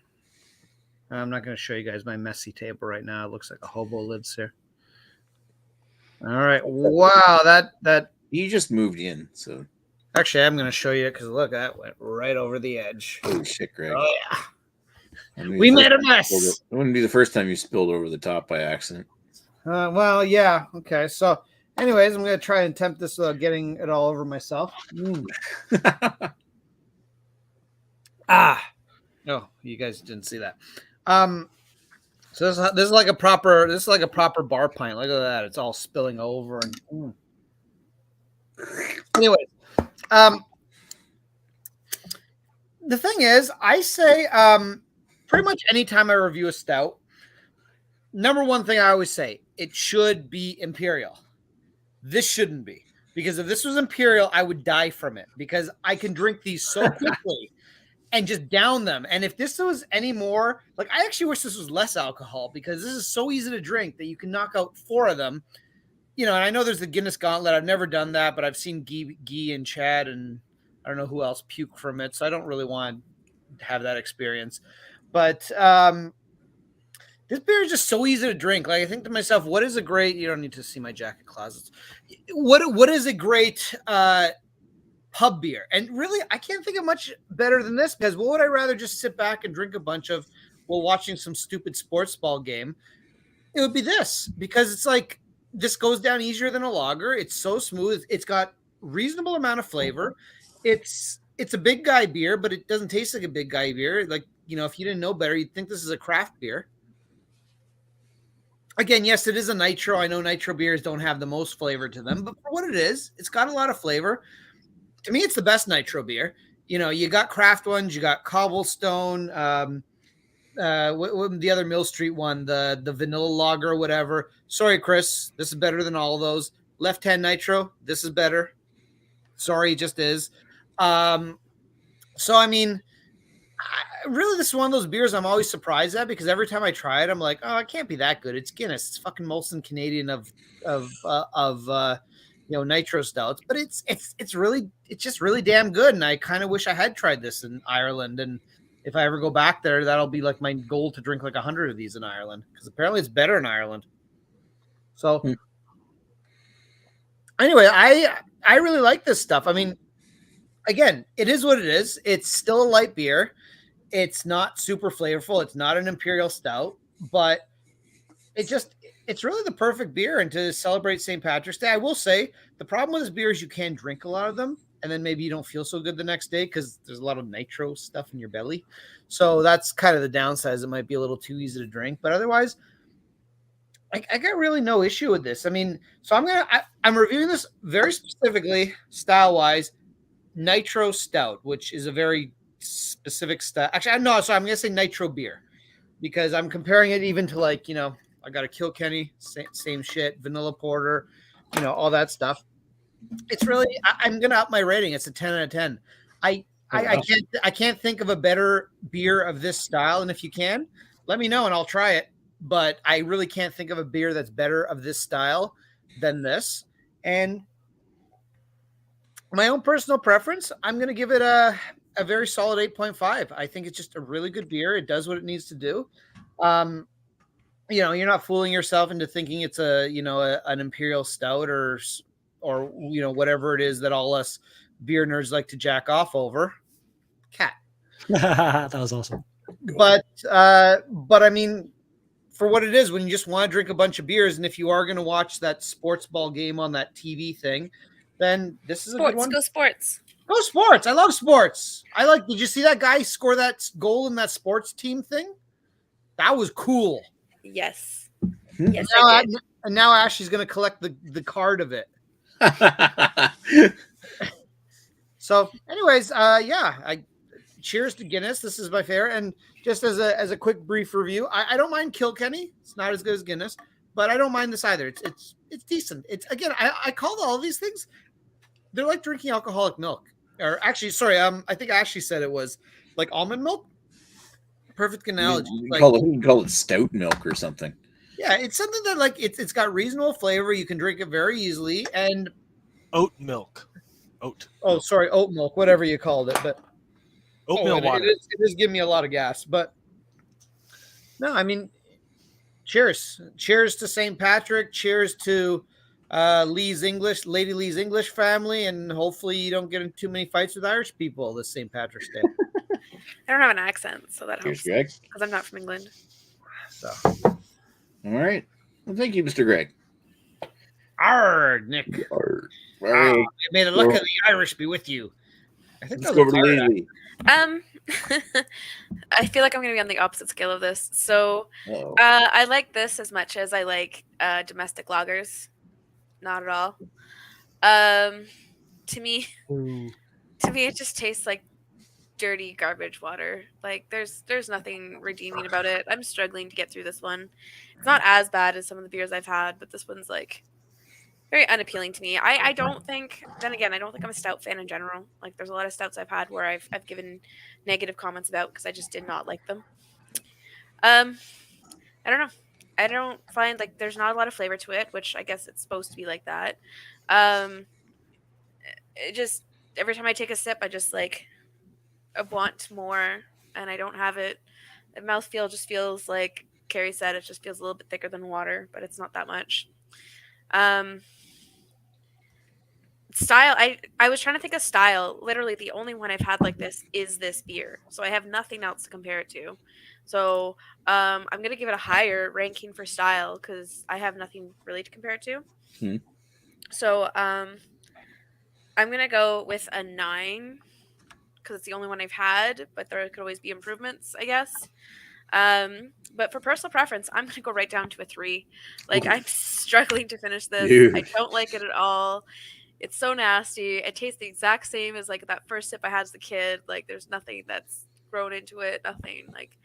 I'm not going to show you guys my messy table right now. It looks like a hobo lives here. All right. Wow, that you just moved in, so actually I'm going to show you because look, that went right over the edge. Holy shit, Greg! Oh yeah, we made a mess. It wouldn't be the first time you spilled over the top by accident. Well, yeah. Okay, so anyways, I'm going to try and attempt this without getting it all over myself. No, you guys didn't see that. So this is like a proper bar pint. Look at that. It's all spilling over and anyways. The thing is, I say pretty much anytime I review a stout, number one thing I always say, it should be Imperial. This shouldn't be. Because if this was Imperial, I would die from it. Because I can drink these so quickly and just down them. And if this was any more, like I actually wish this was less alcohol because this is so easy to drink that you can knock out 4 of them. You know, and I know there's the Guinness Gauntlet. I've never done that, but I've seen Guy and Chad and I don't know who else puke from it. So I don't really want to have that experience. But this beer is just so easy to drink. Like I think to myself, what is a great, you don't need to see my jacket closets. What is a great pub beer? And really, I can't think of much better than this because what would I rather just sit back and drink a bunch of while watching some stupid sports ball game? It would be this because it's like this goes down easier than a lager. It's so smooth. It's got reasonable amount of flavor. It's a big guy beer, but it doesn't taste like a big guy beer. Like, you know, if you didn't know better, you'd think this is a craft beer. Again, yes, it is a nitro. I know nitro beers don't have the most flavor to them, but for what it is, it's got a lot of flavor. To me, it's the best nitro beer. You know, you got craft ones, you got Cobblestone, what the other Mill Street one, the vanilla lager, whatever. Sorry, Chris, this is better than all of those. Left Hand Nitro, this is better. Sorry, it just is. So I mean, really, this is one of those beers I'm always surprised at because every time I try it, I'm like, oh, it can't be that good. It's Guinness. It's fucking Molson Canadian of nitro stouts, but it's just really damn good. And I kind of wish I had tried this in Ireland. And if I ever go back there, that'll be like my goal to drink like 100 of these in Ireland because apparently it's better in Ireland. So anyway, I really like this stuff. I mean, again, it is what it is. It's still a light beer. It's not super flavorful. It's not an Imperial Stout, but it's really the perfect beer. And to celebrate St. Patrick's Day, I will say the problem with this beer is you can drink a lot of them and then maybe you don't feel so good the next day because there's a lot of nitro stuff in your belly. So that's kind of the downside. It might be a little too easy to drink, but otherwise I got really no issue with this. I mean, so I'm reviewing this very specifically style-wise, Nitro Stout, which is a very specific style. Actually, no, so I'm going to say Nitro beer. because I'm comparing it even to like, I got a Kilkenny, same shit, vanilla porter, all that stuff. It's really, I'm going to up my rating. It's a 10 out of 10. I can't think of a better beer of this style. And if you can, let me know and I'll try it. But I really can't think of a beer that's better of this style than this. And my own personal preference, I'm going to give it a very solid 8.5. I think it's just a really good beer. It does what it needs to do. You're not fooling yourself into thinking it's an imperial stout or whatever it is that all us beer nerds like to jack off over. Cat. That was awesome. But I mean, for what it is, when you just want to drink a bunch of beers, and if you are going to watch that sports ball game on that TV thing, then this is a good one. Go sports. Go sports. I love sports. Did you see that guy score that goal in that sports team thing? That was cool. Yes. Yes, I did. And now Ashley's going to collect the card of it. So anyways, cheers to Guinness. This is my favorite. And just as a quick brief review, I don't mind Kilkenny. It's not as good as Guinness, but I don't mind this either. It's decent. It's, again, I call all these things, they're like drinking alcoholic milk. Or actually, sorry, I think Ashley said it was like almond milk. Perfect analogy. You can call it stout milk or something. Yeah, it's something that like it's got reasonable flavor. You can drink it very easily. And oat milk. Oat. Oh, sorry, oat milk, whatever you called it, but oatmeal water. It is giving me a lot of gas, but no, I mean, cheers to St. Patrick. Cheers to Lady Lee's English family, and hopefully you don't get in too many fights with Irish people this St. Patrick's Day. I don't have an accent, so that helps. Greg. Because I'm not from England. So, all right. Well, thank you, Mr. Greg. Arr, Nick. Arr. May the luck of the Irish be with you. I think let's go over to Lady. I feel like I'm going to be on the opposite scale of this. So, I like this as much as I like domestic lagers. Not at all. To me, it just tastes like dirty garbage water. Like there's nothing redeeming about it. I'm struggling to get through this one. It's not as bad as some of the beers I've had, but this one's like very unappealing to me. I don't think. Then again, I don't think I'm a stout fan in general. Like there's a lot of stouts I've had where I've given negative comments about because I just did not like them. I don't know. I don't find like there's not a lot of flavor to it, which I guess it's supposed to be like that. It just every time I take a sip, I just like I want more, and I don't have it. The mouthfeel just feels like Carrie said. It just feels a little bit thicker than water, but it's not that much. Style. I was trying to think of style. Literally, the only one I've had like this is this beer, so I have nothing else to compare it to. So I'm gonna give it a higher ranking for style because I have nothing really to compare it to. So I'm gonna go with a 9 because it's the only one I've had, but there could always be improvements, I guess. But for personal preference, I'm gonna go right down to a 3. Like I'm struggling to finish this. Dude. I don't like it at all. It's so nasty. It tastes the exact same as like that first sip I had as a kid. Like there's nothing that's grown into it. Nothing. Like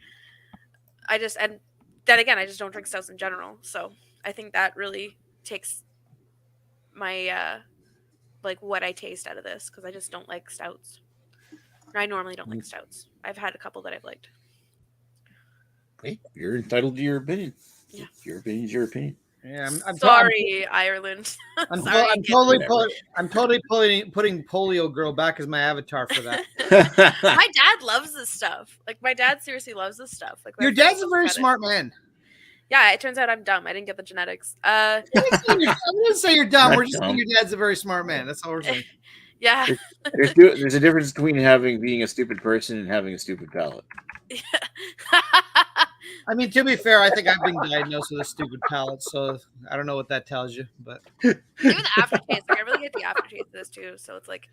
and then again, I just don't drink stouts in general. So I think that really takes my like what I taste out of this because I just don't like stouts. I normally don't like stouts. I've had a couple that I've liked. Hey, you're entitled to your opinion. Yeah. Your opinion's your opinion. Yeah, I'm sorry, Ireland. I'm totally putting Polio Girl back as my avatar for that. My dad loves this stuff. Like my dad seriously loves this stuff. Like your dad's a very smart man. Yeah, it turns out I'm dumb. I didn't get the genetics. I wouldn't say you're dumb. We're just saying your dad's a very smart man. That's all we're saying. Yeah. There's a difference between being a stupid person and having a stupid palate. Yeah. I mean, to be fair, I think I've been diagnosed with a stupid palate, so I don't know what that tells you. But even the aftertaste, like I really get the aftertaste of this too. So it's like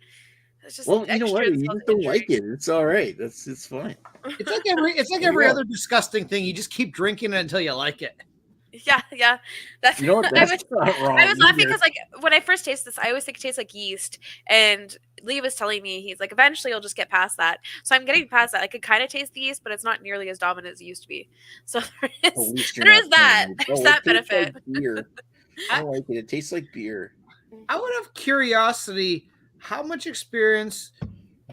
it's just you know what? You just don't like it. It's all right. It's fine. It's like every other disgusting thing. You just keep drinking it until you like it. Yeah. That's You know what? That's not wrong. I was laughing either. because like when I first taste this, I always think it tastes like yeast. And Lee was telling me he's like, eventually you'll just get past that. So I'm getting past that. I could kind of taste the yeast, but it's not nearly as dominant as it used to be. So At least you're there not is that. saying it. There's Oh, that it tastes benefit. like beer. I don't like it. It tastes like beer. Out of curiosity, how much experience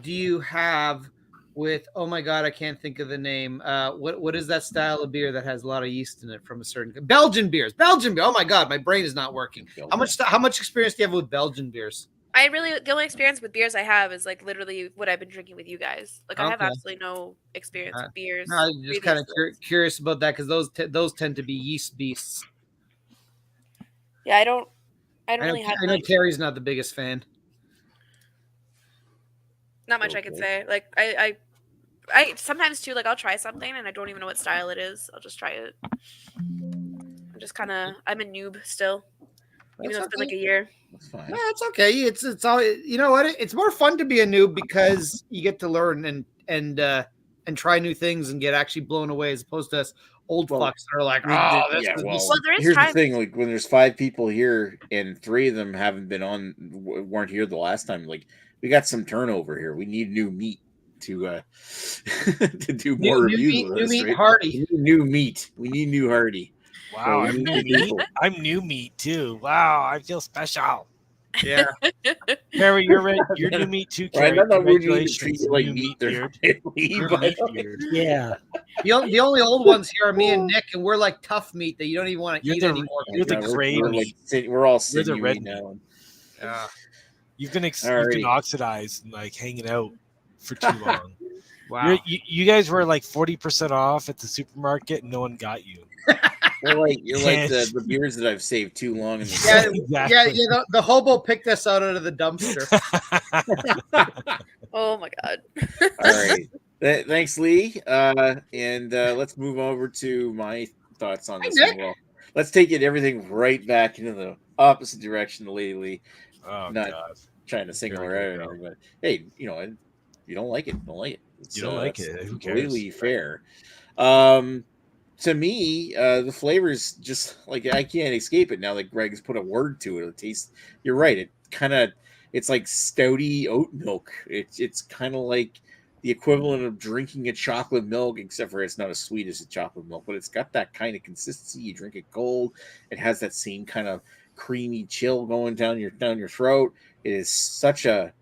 do you have with? Oh my god, I can't think of the name. What is that style of beer that has a lot of yeast in it from a certain Belgian beers? Belgian beer. Oh my god, my brain is not working. How much experience do you have with Belgian beers? The only experience with beers I have is like literally what I've been drinking with you guys. Like I have Okay. absolutely no experience with beers. No, I'm just kind of curious about that because those tend to be yeast beasts. Yeah, I don't really have. I know Carrie's not the biggest fan. Not much I can say. Like I sometimes too. Like I'll try something and I don't even know what style it is. I'll just try it. I'm a noob still, even though it's been like a year. That's fine. Yeah, it's okay. It's all, you know what? It's more fun to be a noob because you get to learn and try new things and get actually blown away as opposed to us old fucks that are like, here's the thing: like when there's 5 people here and 3 of them weren't here the last time. Like we got some turnover here. We need new meat to to do more reviews. New meat, Hardy. New meat. We need new Hardy. Wow, I'm new meat too. Wow, I feel special. Yeah, Harry, you're new meat too. Carrie. Right, Congratulations, like new meat beard. beard. Yeah. The only old ones here are me and Nick, and we're like tough meat that you don't even want to eat anymore. You're the gray meat. We're all You're the red now. Yeah, you've been oxidized and like hanging out for too long. Wow, you guys were like 40% off at the supermarket, and no one got you. You're like the beers that I've saved too long. Exactly. Yeah. The hobo picked us out of the dumpster. Oh my god! All right, thanks, Lee. And let's move over to my thoughts on this. Well, let's take everything right back into the opposite direction lately. Oh, not God. trying to single her out or anything, but hey, if you don't like it, don't like it. You don't like it. Who cares? Completely fair. To me, the flavors just like I can't escape it now that Greg's put a word to it. It tastes. You're right. It's like stouty oat milk. It's kind of like the equivalent of drinking a chocolate milk, except for it's not as sweet as a chocolate milk, but it's got that kind of consistency. You drink it cold. It has that same kind of creamy chill going down your throat. It is such a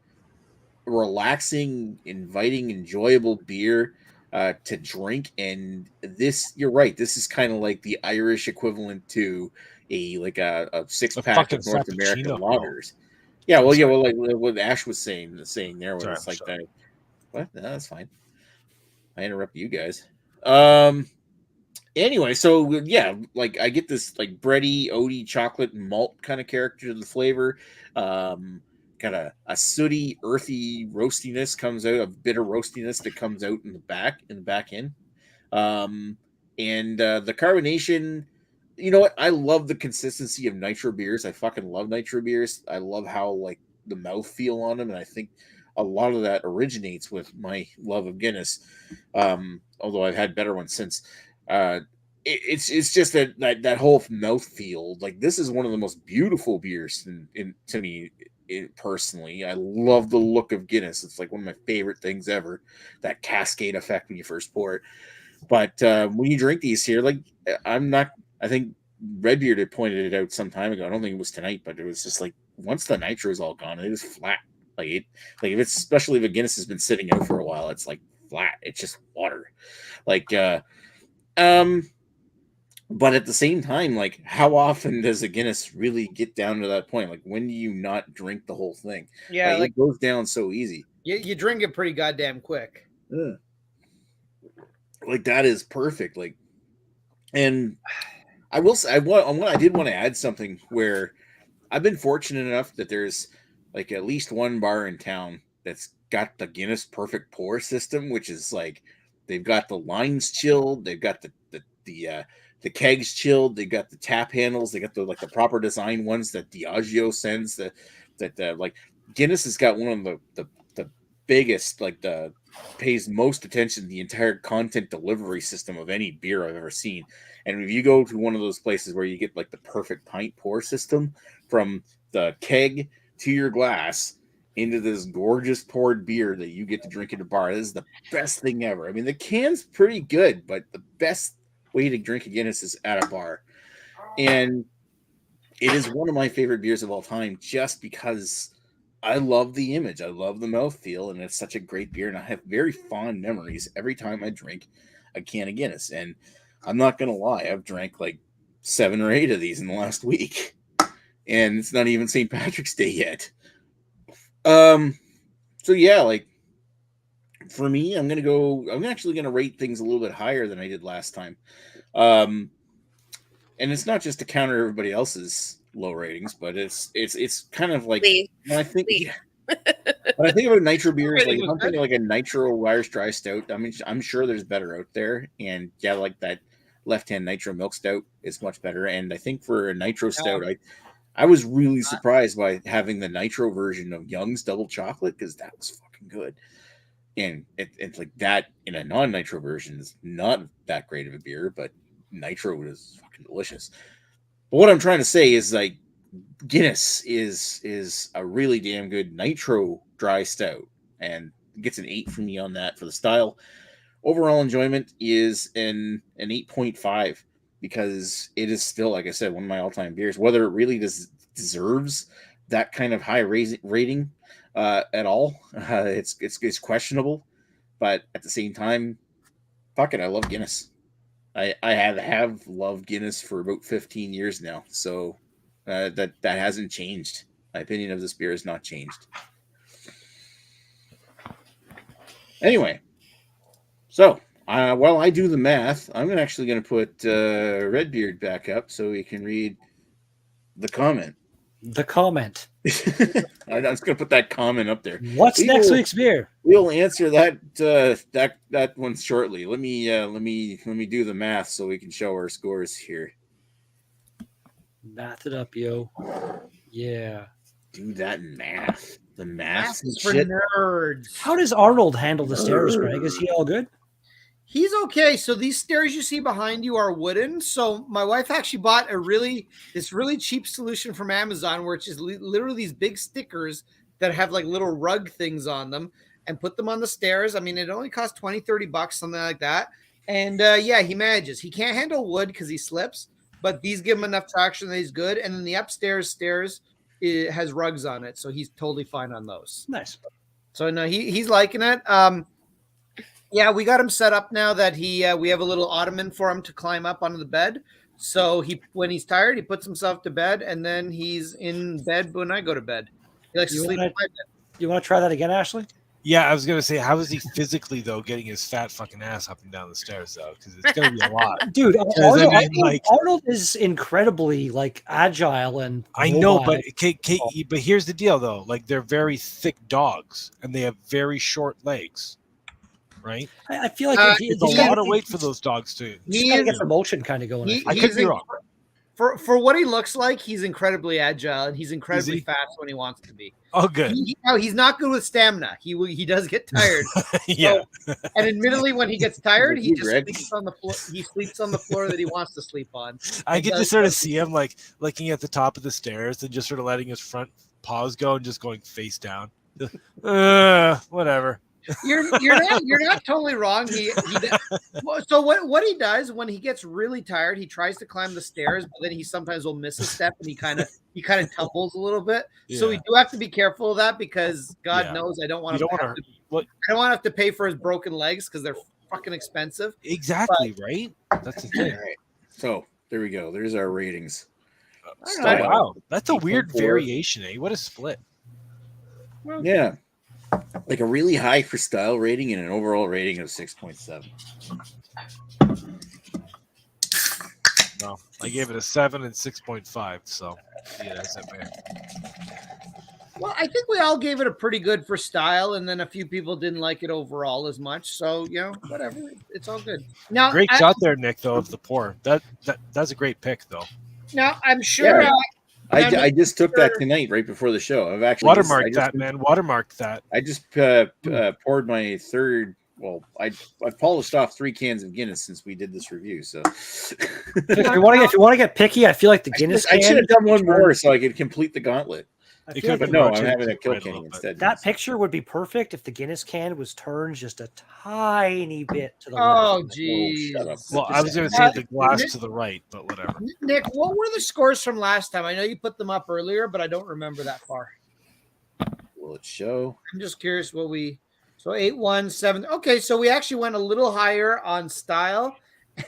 relaxing, inviting, enjoyable beer to drink. And this, you're right, this is kind of like the Irish equivalent to a 6-pack of North American lagers. Yeah, well, like what Ash was saying there, when it's like that. What? No, that's fine. I interrupt you guys. Anyway, so yeah, like I get this like bready, oaty, chocolate malt kind of character to the flavor. Kind of a sooty, earthy roastiness comes out, a bitter roastiness that comes out in the back end. And the carbonation, you know what? I love the consistency of nitro beers. I fucking love nitro beers. I love how like the mouthfeel on them, and I think a lot of that originates with my love of Guinness. Although I've had better ones since. It's just that whole mouthfeel. Like this is one of the most beautiful beers to me. Personally, I love the look of Guinness. It's like one of my favorite things ever. That cascade effect when you first pour it. But when you drink these here, like I think Redbeard had pointed it out some time ago. I don't think it was tonight, but it was just like once the nitro is all gone, it is flat. Like especially if a Guinness has been sitting out for a while, it's like flat. It's just water. Like but at the same time, like how often does a Guinness really get down to that point? Like when do you not drink the whole thing? Yeah, like it goes down so easy. You drink it pretty goddamn quick. Like that is perfect. Like, and I will say, I did want to add something where I've been fortunate enough that there's like at least one bar in town that's got the Guinness perfect pour system, which is like they've got the lines chilled, they've got the kegs chilled, they got the tap handles, they got the proper design ones that Diageo sends. Like Guinness has got one of the biggest, like the pays most attention to the entire content delivery system of any beer I've ever seen. And if you go to one of those places where you get like the perfect pint pour system from the keg to your glass into this gorgeous poured beer that you get to drink at a bar, this is the best thing ever. I mean, the can's pretty good, but the best way to drink a Guinness is at a bar. And it is one of my favorite beers of all time just because I love the image. I love the mouthfeel, and it's such a great beer. And I have very fond memories every time I drink a can of Guinness. And I'm not going to lie, I've drank like 7 or 8 of these in the last week. And it's not even St. Patrick's Day yet. So yeah, like for me, I'm actually going to rate things a little bit higher than I did last time. And it's not just to counter everybody else's low ratings, but it's kind of like when I think about nitro beers, like I'm thinking like a nitro Irish Dry Stout. I mean, I'm sure there's better out there, and yeah, like that left-hand nitro milk stout is much better. And I think for a nitro stout, I was really surprised by having the nitro version of Young's Double Chocolate, because that was fucking good. And it's like that in a non-nitro version is not that great of a beer, but nitro is fucking delicious. But what I'm trying to say is like Guinness is a really damn good nitro dry stout, and gets an 8 from me on that for the style. Overall enjoyment is an 8.5, because it is still, like I said, one of my all-time beers. Whether it really deserves that kind of high rating at all, it's questionable. But at the same time, fuck it, I love Guinness. I have loved Guinness for about 15 years now, so that hasn't changed. My opinion of this beer has not changed. Anyway, so while I do the math, I'm actually going to put Redbeard back up so we can read the comment. The comment. I'm just going to put that comment up there. What's next week's beer? We'll answer that one shortly. Let me do the math so we can show our scores here. Math it up, yo. Yeah. Do that math. The math is for nerds. How does Arnold handle the stairs, Greg? Is he all good? He's okay. So these stairs you see behind you are wooden. So my wife actually bought this really cheap solution from Amazon, which is literally these big stickers that have like little rug things on them, and put them on the stairs. I mean, it only costs $20-$30, something like that. And yeah, he manages. He can't handle wood because he slips, but these give him enough traction that he's good. And then the upstairs stairs, it has rugs on it, so he's totally fine on those. Nice. So no, he's liking it. Yeah, we got him set up now that we have a little ottoman for him to climb up onto the bed. So when he's tired, he puts himself to bed, and then he's in bed when I go to bed. He likes to sleep in my bed. You want to try that again, Ashley? Yeah, I was gonna say, how is he physically though getting his fat fucking ass up and down the stairs though? Because it's gonna be a lot, dude. Arnold is incredibly like agile and. I know, but but here's the deal though: like they're very thick dogs and they have very short legs, right? I feel like it's a lot of weight for those dogs too. He's got to get the motion kind of going. I could be wrong. For what he looks like, he's incredibly agile and he's incredibly fast when he wants to be. Oh, good. He's not good with stamina. He does get tired. Yeah. So, and admittedly, when he gets tired, he just sleeps on the floor. He sleeps on the floor that he wants to sleep on. I get to sort of see him like looking at the top of the stairs and just sort of letting his front paws go and just going face down. Whatever. You're not totally wrong. So what he does when he gets really tired, he tries to climb the stairs, but then he sometimes will miss a step and he kind of tumbles a little bit. Yeah. So we do have to be careful of that, because God knows I don't want to have to pay for his broken legs because they're fucking expensive. Exactly, right? That's the thing. All right. So there we go. There's our ratings. Wow, that's a weird variation, eh? What a split. Well, yeah. Like a really high for style rating and an overall rating of 6.7. No, I gave it a 7 and 6.5. So yeah, that's that bad. Well, I think we all gave it a pretty good for style, and then a few people didn't like it overall as much. So whatever, it's all good. Now, great shot there, Nick. Though of the pour, that's a great pick, though. Now I'm sure. I just took that tonight right before the show. I've actually watermarked that, man. Watermarked that. I just poured my third. Well, I polished off 3 cans of Guinness since we did this review. So if you want to get picky, I feel like the Guinness. I should have done one more so I could complete the gauntlet. But no, I'm having a Kilkenny instead. That picture would be perfect if the Guinness can was turned just a tiny bit to the right. Geez. Shut up. Well, I was going to say the glass to the right, but whatever. Nick, what were the scores from last time? I know you put them up earlier, but I don't remember that far. Will it show? I'm just curious what we. So 8-1-7. Okay, so we actually went a little higher on style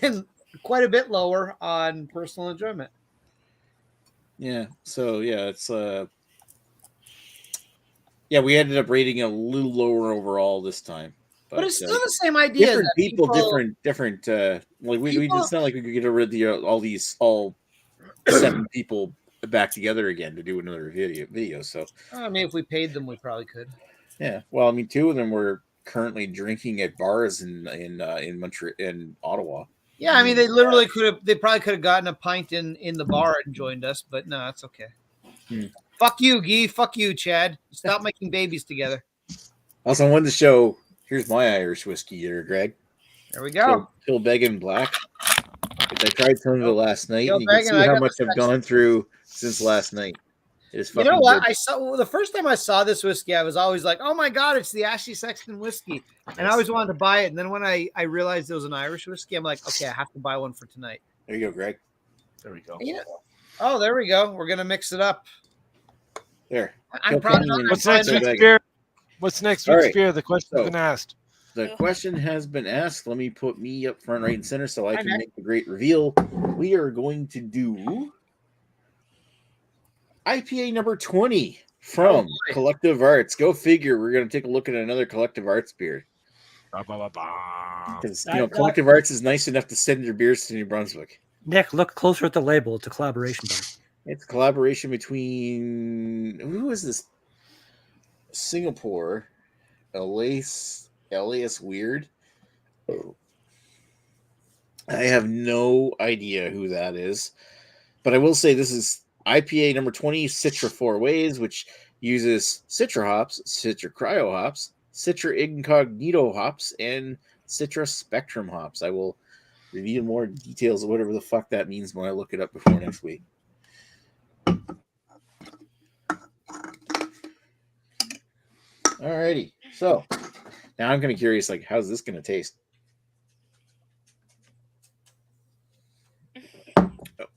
and quite a bit lower on personal enjoyment. Yeah. So it's we ended up rating a little lower overall this time. But it's still the same idea. Different people, different. Like we it's not like we could get rid of all 7 people back together again to do another video. So I mean, if we paid them, we probably could. Yeah, well, I mean, 2 of them were currently drinking at bars in Montreal, in Ottawa. Yeah, I mean, they probably could have gotten a pint in the bar and joined us, but no, that's okay. Fuck you, Guy. Fuck you, Chad. Stop making babies together. Also, I wanted to show. Here's my Irish whiskey here, Greg. There we go. Kilbeggan Black. Which I tried some of it last night. And you can see how much I've gone through since last night. It is fucking what? Good. The first time I saw this whiskey, I was always like, "Oh my god, it's the Ashley Sexton whiskey," and I always wanted to buy it. And then when I realized it was an Irish whiskey, I'm like, "Okay, I have to buy one for tonight." There you go, Greg. There we go. Yeah. Oh, there we go. We're gonna mix it up. There. I'm probably not. What's next week's beer? What's next week's beer? The question's been asked. The question has been asked. Let me put me up front, right and center, so I can make the great reveal. We are going to do IPA number 20 from Collective Arts. Go figure. We're going to take a look at another Collective Arts beer. Because Collective Arts is nice enough to send their beers to New Brunswick. Nick, look closer at the label. It's a collaboration. It's a collaboration between who is this? Singapore, Elias Weird. I have no idea who that is, but I will say this is IPA number 20, Citra 4 Ways, which uses Citra hops, Citra Cryo hops, Citra Incognito hops, and Citra Spectrum hops. I will reveal more details of whatever the fuck that means when I look it up before next week. Alrighty, so now I'm kind of curious, like, how's this going to taste?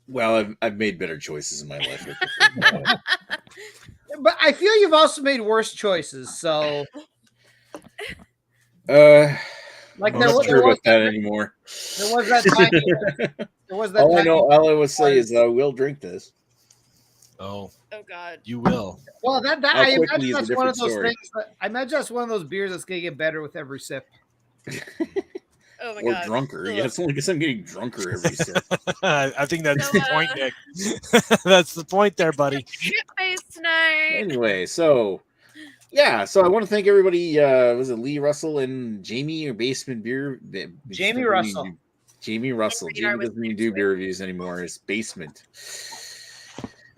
Well, I've made better choices in my life. But I feel you've also made worse choices. So, like, I'm not sure about that anymore. There was that time. All I would say is I will drink this. Oh God, you will. Well, I imagine that's one of those things. I imagine that's one of those beers that's gonna get better with every sip. Oh my or God. Drunker. Yeah, it's only because I'm getting drunker every sip. I think that's the point, Nick. That's the point there, buddy. Shit face tonight. Anyway, so I want to thank everybody. Was it Lee Russell and Jamie or Basement Beer? Jamie Russell. Jamie Russell. Jamie doesn't even do beer reviews anymore. It's Basement.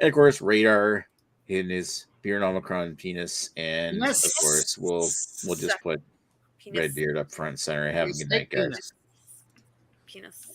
And of course, Radar in his Beer and Omicron penis, and of course, we'll just put Redbeard up front and center. Have a good night, guys. Penis.